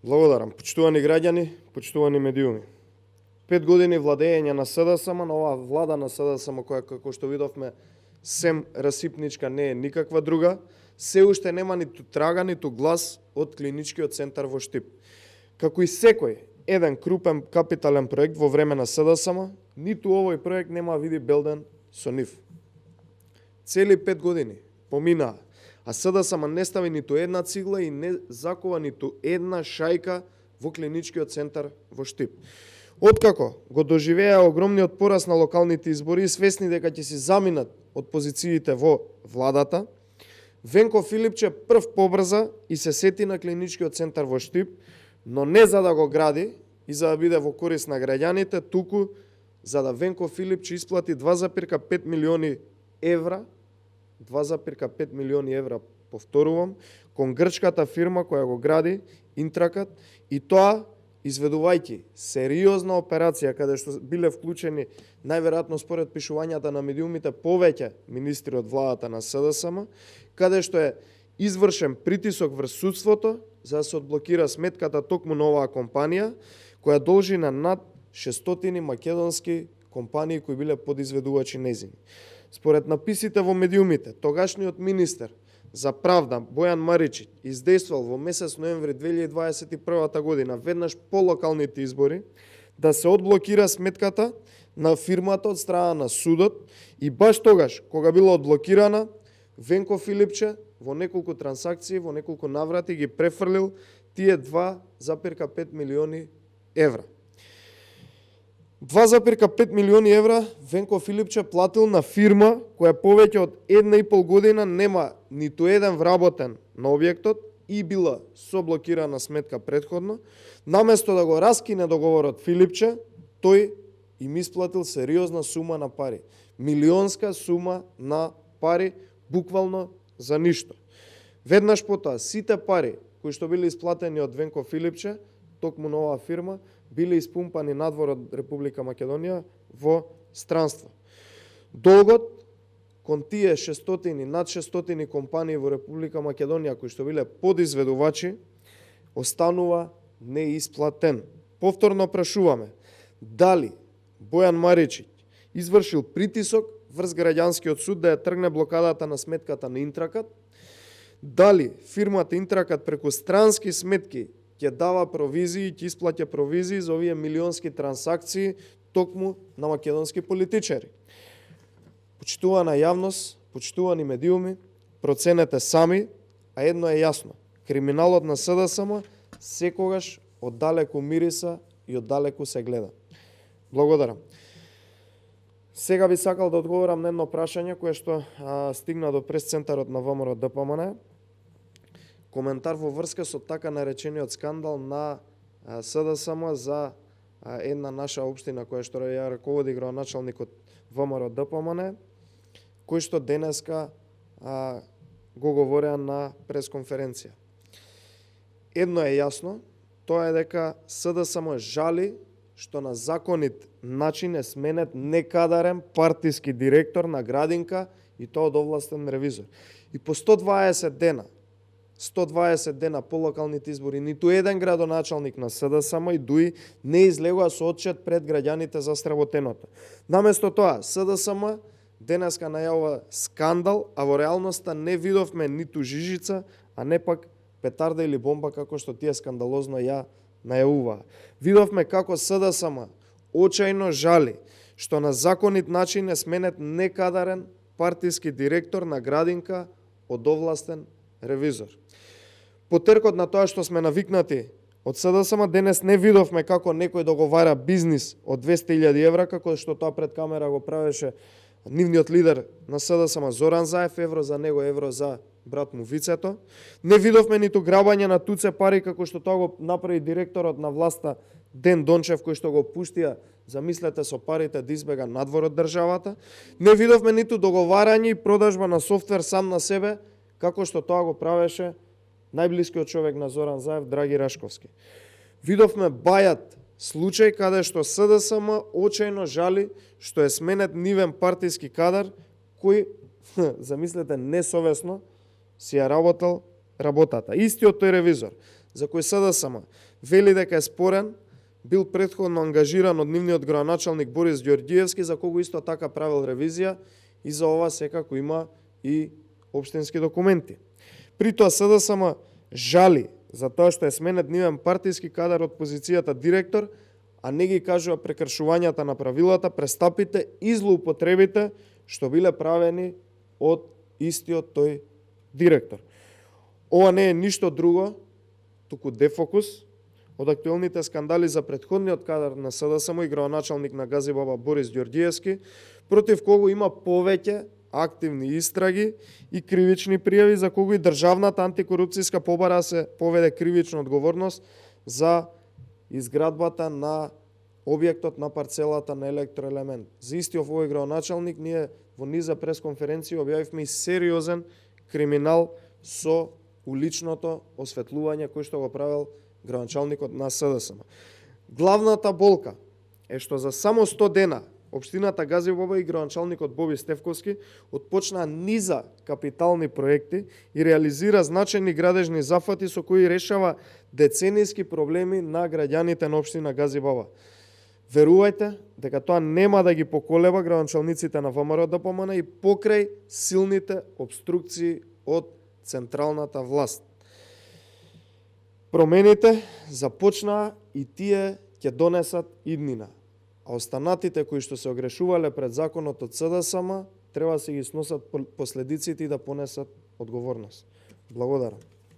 Благодарам. Почитувани граѓани, почитувани медиуми. 5 години владење на СДСМ, на оваа влада на СДСМ која, како што видовме, сем расипничка не е никаква друга, се уште нема ниту трага, ниту глас од клиничкиот центар во Штип. Како и секој еден крупен капитален проект во време на СДСМ, ниту овој проект нема види белден со нив. Цели 5 години поминаа, а СДСМ не стави ниту една цигла и не закова ниту една шајка во клиничкиот центар во Штип. Откако го доживеа огромниот пораст на локалните избори, свесни дека ќе се заминат од позициите во владата, Венко Филипче прв побрза и се сети на клиничкиот центар во Штип, но не за да го гради и за да биде во корист на граѓаните, туку за да Венко Филипче исплати 2,5 милиони евра, 2,5 милиони евра, повторувам, кон грчката фирма која го гради, Интракат, и тоа изведувајќи сериозна операција каде што биле вклучени, најверојатно според пишувањата на медиумите, повеќе министри од владата на СДСМ, каде што е извршен притисок врз судството за да се одблокира сметката токму на оваа компанија, која должи на над 600 македонски компании кои биле подизведувачи незини. Според написите во медиумите, тогашниот министер за правда Бојан Маричиќ издействал во месец ноември 2021 година, веднаш по локалните избори, да се одблокира сметката на фирмата од страна на судот и баш тогаш, кога била одблокирана, Венко Филипче во неколку трансакции, во неколку наврати ги префрлил тие 2,5 милиони евра. 2,5 милиони евра Венко Филипче платил на фирма која повеќе од 1,5 година нема ниту еден вработен на објектот и била со блокирана сметка предходно. Наместо да го раскине договорот Филипче, тој им исплатил сериозна сума на пари. Милионска сума на пари, буквално за ништо. Веднаш потоа, сите пари кои што биле исплатени од Венко Филипче, токму на оваа фирма, биле испумпани надвор од Република Македонија во странство. Долгот кон тие 600, над 600 компании во Република Македонија кои што биле подизведувачи, останува неисплатен. Повторно прашуваме, дали Бојан Маричиќ извршил притисок врз граѓанскиот суд да ја тргне блокадата на сметката на Интракат, дали фирмата Интракат преку странски сметки ќе дава провизии, ќе исплаќа провизии за овие милионски трансакции токму на македонски политичари. Почитувана јавност, почитувани медиуми, проценете сами, а едно е јасно. Криминалот на СДСМ секогаш оддалеку мириса и оддалеку се гледа. Благодарам. Сега би сакал да одговорам на едно прашање кое што стигна до прес-центарот на ВМРО ДПМН. Коментар во врска со така наречениот скандал на СДСМ за една наша општина која што ја раководи градоначалникот ВМРО ДПМН, кој што денеска го говореа на пресконференција. Едно е јасно, тоа е дека СДСМ жали што на законит начин е сменет некадарен партиски директор на градинка и тоа од овластен ревизор. И по 120 дена по локалните избори, ниту еден градоначалник на СДСМ и ДУИ не излегува со отчет пред граѓаните за сработеното. Наместо тоа, СДСМ денеска најавува скандал, а во реалноста не видовме ниту жижица, а не пак петарда или бомба како што тие скандалозно ја најавуваа. Видовме како СДСМ очајно жали што на законит начин е сменет некадарен партиски директор на градинка од овластен ревизор. По тркот на тоа што сме навикнати од СДСМ, денес не видовме како некој договара бизнис од 200.000 евра, како што тоа пред камера го правеше нивниот лидер на СДСМ Зоран Заев, евро за него, евро за брат му Вицето. Не видовме ниту грабање на туце пари, како што тоа го направи директорот на власта Ден Дончев, кој што го пуштија, замислете, со парите да избега надвор од државата. Не видовме ниту договарање и продажба на софтвер сам на себе, како што тоа го правеше најблискиот човек на Зоран Заев, Драги Рашковски. Видовме бајат случај каде што СДСМ очајно жали што е сменет нивен партиски кадар кој, замислете, несовесно си ја работел работата. Истиот тој ревизор за кој СДСМ вели дека е спорен, бил претходно ангажиран од нивниот градоначалник Борис Ѓорѓиевски, за кого исто така правил ревизија и за ова секако има и општински документи. При тоа СДСМ жали за тоа што е сменет нивен партиски кадар од позицијата директор, а не ги кажува прекршувањата на правилата, престапите и злоупотребите што биле правени од истиот тој директор. Ова не е ништо друго, туку дефокус од актуелните скандали за претходниот кадар на СДСМ и градоначалник на Газибаба Борис Ѓорѓиевски, против кого има повеќе активни истраги и кривични пријави, за кого и Државната антикорупцијска побара се поведе кривична одговорност за изградбата на објектот на парцелата на Електроелемент. За истиот овој градоначалник ние во низа пресконференција објавивме и сериозен криминал со уличното осветлување кој што го правил градоначалникот на СДСМ. Главната болка е што за само 100 дена општината Газибаба и градоначалникот Боби Стефковски отпочнаа низа капитални проекти и реализира значајни градежни зафати со кои решава деценијски проблеми на граѓаните на општина Газибаба. Верувајте дека тоа нема да ги поколеба градоначалниците на ВМРО ДПМН и покрај силните обструкции од централната власт. Промените започнаа и тие ќе донесат иднина. А останатите кои што се огрешувале пред законот од СДСМ треба да се ги сносат последиците и да понесат одговорност. Благодарам.